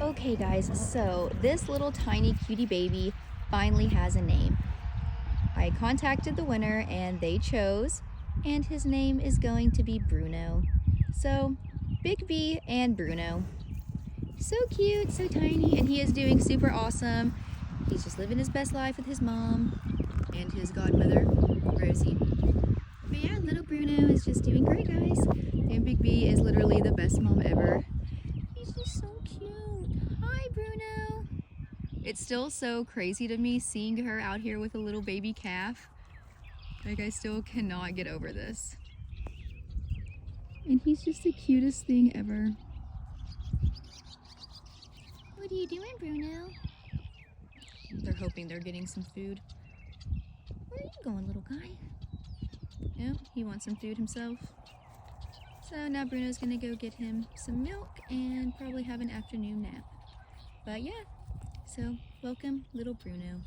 Okay, guys, so this little tiny cutie baby finally has a name. I contacted the winner and they chose, and his name is going to be Bruno. So, Big B and Bruno. So cute, so tiny, and he is doing super awesome. He's just living his best life with his mom and his godmother, Rosie. But yeah, little Bruno is just doing great, guys. And Big B is literally the best mom ever. He's just so cute. Hi, Bruno. It's still so crazy to me seeing her out here with a little baby calf. Like, I still cannot get over this. And he's just the cutest thing ever. What are you doing, Bruno? They're hoping they're getting some food. Where are you going, little guy? Yep, he wants some food himself. So now Bruno's gonna go get him some milk and probably have an afternoon nap. But yeah, so welcome, little Bruno.